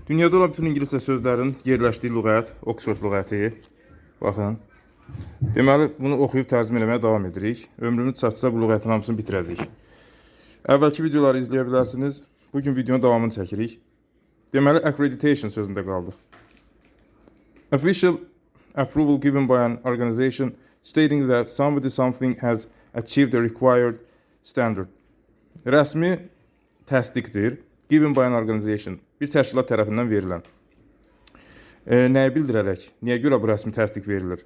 Dünyada olan bütün ingiliscə sözlərin yerləşdiyi lüğət, Oxford lüğəti. Baxın. Deməli, bunu oxuyub tərcümə etməyə davam edirik. Ömrümüz çatsa bu lüğətin hamısını bitirəcəyik. Əvvəlki videoları izləyə bilərsiniz. Bugün videonun davamını çəkirik. Deməli, accreditation sözündə qaldıq. Official approval given by an organization stating that something has achieved the required standard. Rəsmi təsdiqdir. Given by an organization. Bir təşkilat tərəfindən verilən. Nəyi bildirərək? Niyə görə bu rəsmi təsdiq verilir?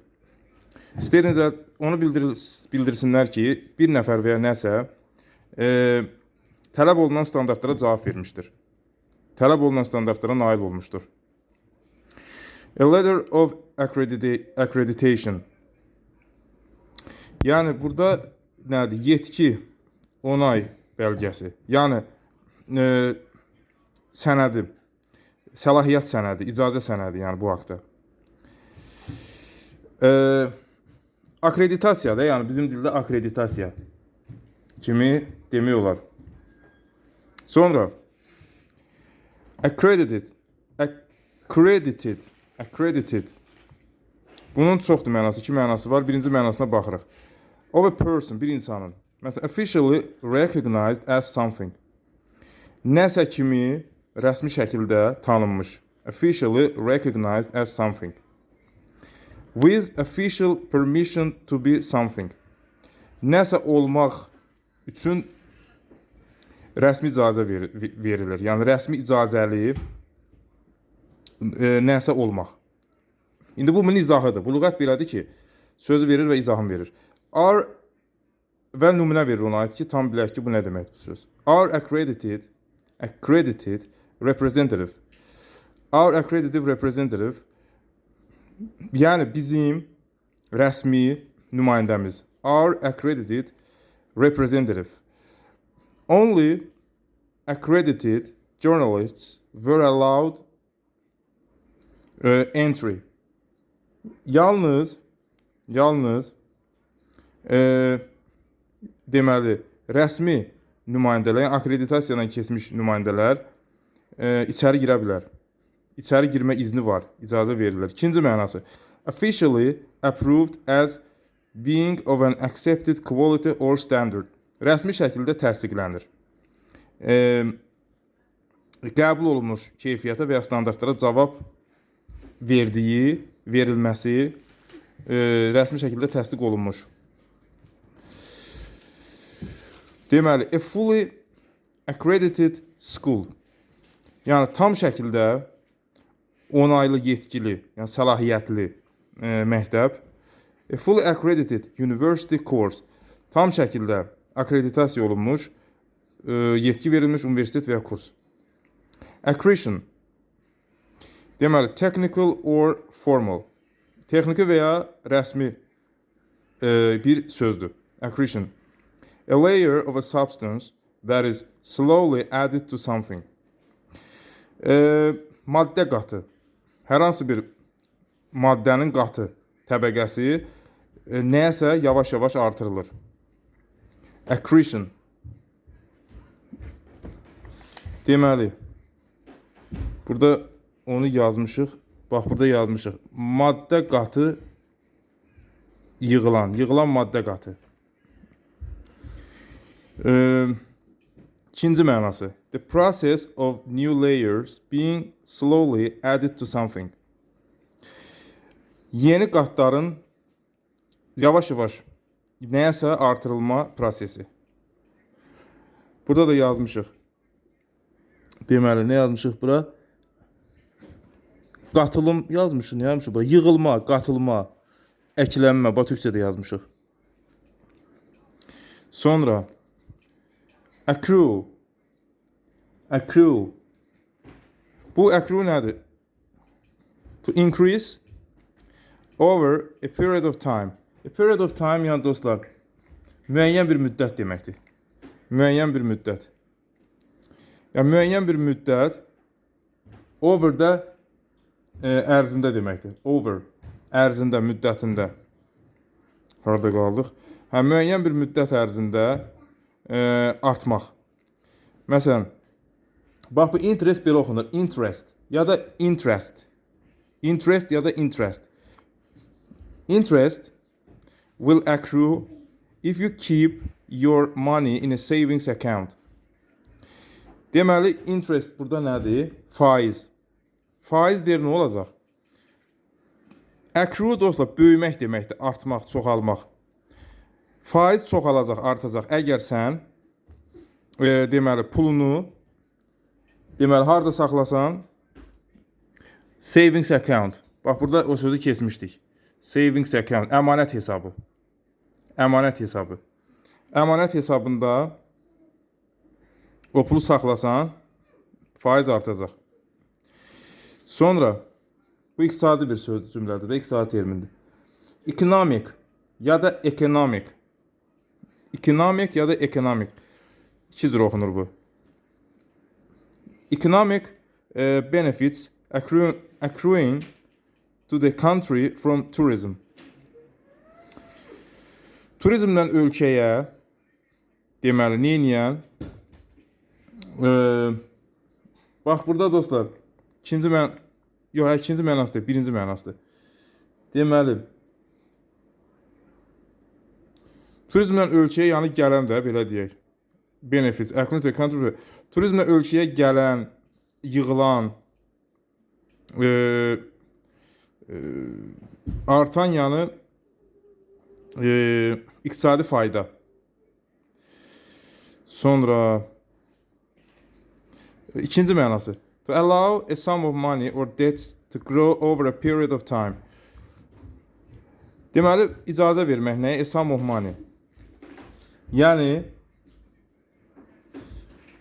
Stating that onu bildirsinlər ki, bir nəfər və ya nəsə tələb olunan standartlara cavab vermişdir. Tələb olunan standartlara nail olmuşdur. A letter of accreditation. Yəni, burada nədir? Yetki, onay bəlgəsi. Yəni, sənədi, səlahiyyət sənədi, icazə sənədi, yəni bu haqda. Akreditasiya da, yəni bizim dildə akreditasiya kimi demək olar. Sonra, accredited. Bunun çoxdur mənası, iki mənası var. Birinci mənasına baxırıq. Of a person, bir insanın. Məsələn, officially recognized as something. Nəsə kimi rəsmi şəkildə tanınmış. Officially recognized as something. With official permission to be something. Nəsə olmaq üçün rəsmi icazə verilir. Yəni, rəsmi icazəli nəsə olmaq. İndi bu bunun izahıdır. Bu lüğət belədir ki, sözü verir və izahını verir. Are və nümunə verir ona aid ki, tam bilək ki, bu nə deməkdir bu söz. Are accredited representative. Our accredited representative, yəni bizim rəsmi nümayəndəmiz. Our accredited representative. Only accredited journalists were allowed entry. Yalnız deməli, rəsmi nümayəndələr, yəni akreditasiyadan keçmiş nümayəndələr içəri girə bilər. İçəri girmə izni var, icazə verilir. İkinci mənası, officially approved as being of an accepted quality or standard. Rəsmi şəkildə təsdiqlənir. Qəbul olunmuş keyfiyyətə və ya standartlara cavab verilməsi rəsmi şəkildə təsdiq olunmuş. Deməli, a fully accredited school. Yəni, tam şəkildə onaylı, yetkili, yəni səlahiyyətli məktəb. A fully accredited university course. Tam şəkildə akreditasiya olunmuş, yetki verilmiş universitet və ya kurs. Accretion. Deməli, technical or formal. Texniki və ya rəsmi bir sözdür. Accretion. A layer of a substance that is slowly added to something. Maddə qatı. Hər hansı bir maddənin qatı təbəqəsi nəyəsə yavaş-yavaş artırılır. Accretion. Deməli, burada onu yazmışıq. Bax, burada yazmışıq. Maddə qatı yığılan maddə qatı. İkinci mənası. The process of new layers being slowly added to something. Yeni qatların yavaş-yavaş nəyəsə artırılma prosesi. Burada da yazmışıq. Deməli, nə yazmışıq bura? Qatılım yazmışıq, nə yazmışıq bura? Yığılma, qatılma, əklənmə, türkçədə yazmışıq. Sonra, accrue. Bu accrue nədir? To increase over a period of time. A period of time, yəni dostlar, müəyyən bir müddət deməkdir. Müəyyən bir müddət. Yəni, müəyyən bir müddət over da ərzində deməkdir. Over, ərzində, müddətində. Harada qaldıq? Müəyyən bir müddət ərzində artmaq. Məsələn, bax, bu interest belə oxunur. Interest. ya da interest. Interest ya da interest. Interest will accrue if you keep your money in a savings account. Deməli, interest burada nədir? Faiz. Faiz deyir, nə olacaq? Accrue dostlar, böyümək deməkdir, artmaq, çoxalmaq. Faiz çoxalacaq, artacaq. Əgər sən deməli, pulunu deməli, harada saxlasan? Savings account. Bax, burada o sözü kesmişdik. Savings account, əmanət hesabı. Əmanət hesabı. Əmanət hesabında o pulu saxlasan, faiz artacaq. Sonra, bu iqtisadi bir söz cümlədir də, iqtisadi termindir. Economic ya da economic. Economic ya da economic. İki cür oxunur bu. Economic benefits accruing to the country from tourism. Turizmdən ölkəyə deməli, neyniyən? Bax, burada dostlar, ikinci mənasıdır, birinci mənasıdır. Deməli, turizmdən ölkəyə yəni gələn də, belə deyək, benefits, according to the country, turizmlə ölkəyə gələn, yığılan, artan yəni iqtisadi fayda. Sonra ikinci mənası. To allow a sum of money or debts to grow over a period of time. Deməli, icazə vermək nəyə? A sum of money. Yəni,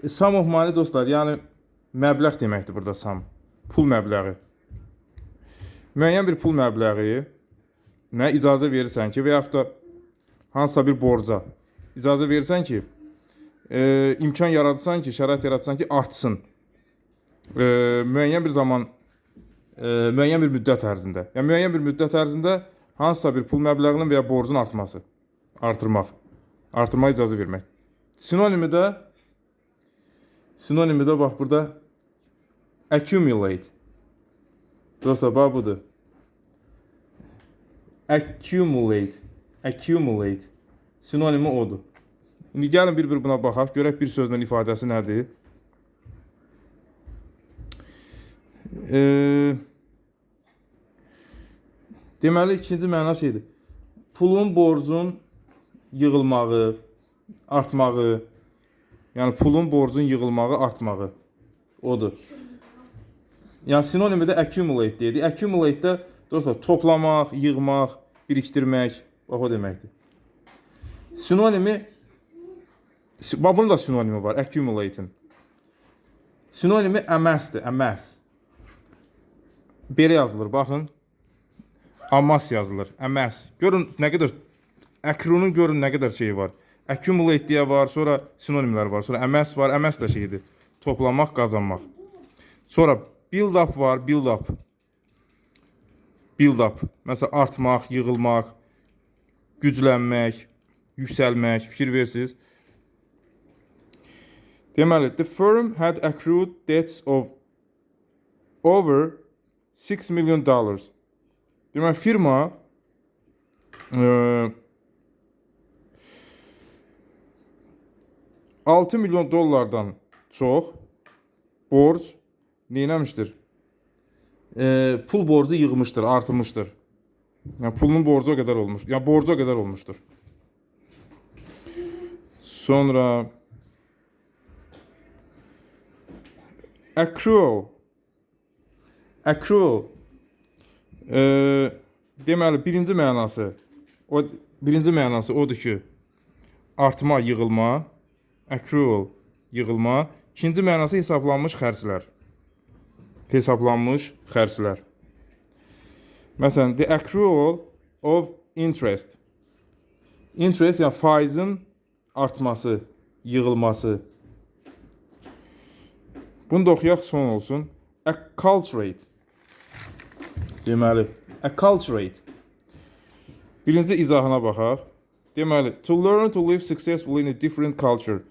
sum of money dostlar, yəni məbləğ deməkdir burada sum. Pul məbləği. Müəyyən bir pul məbləği nə icazə verirsən ki, və yaxud da hansısa bir borca icazə verirsən ki, imkan yaradırsan ki, şərait yaradırsan ki, artsın. Müəyyən bir zaman, müəyyən bir müddət ərzində. Yəni, müəyyən bir müddət ərzində hansısa bir pul məbləğinin və ya borcun artması, artırmaq icazə vermək. Sinonimi də bax, burada accumulate. Dostlar, bax, budur. Accumulate. Sinonimi odur. İndi gəlin bir-bir buna baxaq, görək bir sözlə ifadəsi nədir? Deməli, ikinci məna şeydir. Pulun, borcun yığılmağı, artmağı, yəni pulun, borcun yığılmağı, artmağı odur. Yəni, sinonimi də accumulate deyildi. Accumulate də, dostlar, toplamaq, yığmaq, birikdirmək, bax, o deməkdir. Sinonimi, bunun da sinonimi var, accumulate'in. Sinonimi amass'dır, amass. Belə yazılır, baxın. Amass yazılır, amass. Görün nə qədər, accrue'nun görün nə qədər şeyi var. Accumulate deyə var, sonra sinonimlər var, sonra amass var, amass da şeydir. Toplamaq, qazanmaq. Sonra build up var, build up. Build up, məsələn, artmaq, yığılmaq, güclənmək, yüksəlmək, fikir versiniz. Deməli, the firm had accrued debts of over $6 million. Deməli, firma $6 milyon çox borc neynəmişdir? Pul borcu yığmışdır, artırmışdır. Yəni, pulunun borcu o qədər olmuş. Yəni, borcu o qədər olmuşdur. Sonra accrue. Deməli, birinci mənası odur ki, artma, yığılma, accrual, yığılma. İkinci mənası hesablanmış xərclər. Məsələn, the accrual of interest. Interest, yəni faizin artması, yığılması. Bunu da oxuyaq, son olsun. Acculturate. Deməli, acculturate. Birinci izahına baxaq. Deməli, to learn to live successfully in a different culture.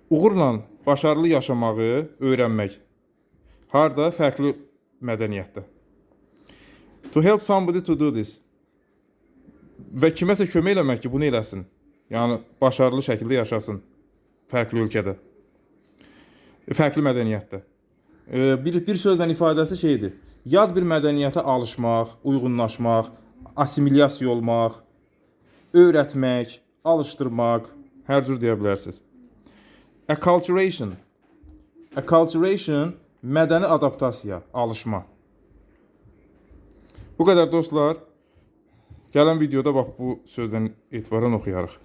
uğurla başarılı yaşamağı öyrənmək. Harda? Fərqli mədəniyyətdə. To help somebody to do this. Və kiməsə kömək eləmək ki, bunu eləsin. Yəni, başarılı şəkildə yaşasın. Fərqli ölkədə. Fərqli mədəniyyətdə. Bir sözlə ifadəsi şeydir. Yad bir mədəniyyətə alışmaq, uyğunlaşmaq, assimilyasiya olmaq, öyrətmək, alışdırmaq, hər cür deyə bilərsiniz. Acculturation. Acculturation mədəni adaptasiya, alışma. Bu qədər dostlar. Gələn videoda bax bu sözdən etibarən oxuyarıq.